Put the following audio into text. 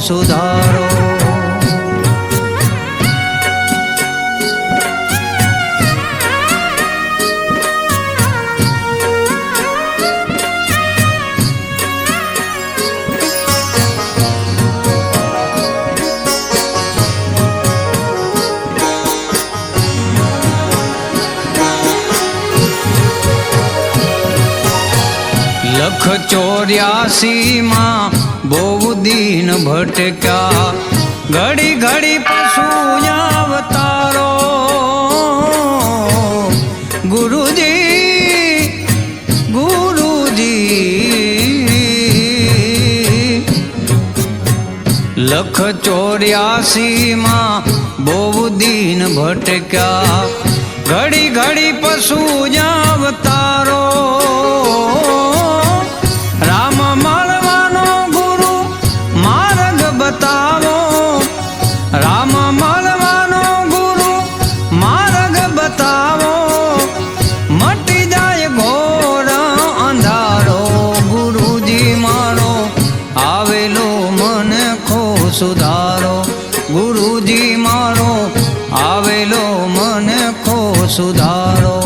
સુધારો. લખ 84 માં બહુ દીન ભટક્યા, ઘડી ઘડી પશુ અવતારો. ગુરુજી ગુરુજી લખ 84 માં બહુ દીન ભટક્યા, ઘડી ઘડી પશુ અવતારો. રામ મળવાનો ગુરુ માર્ગ બતાવો, રામ મળવાનો ગુરુ માર્ગ બતાવો, મટી જાય ઘોર અંધારો. ગુરુજી મારો આવેલો મને ખો સુધારો, ગુરુજી મારો આવેલો મને ખો સુધારો.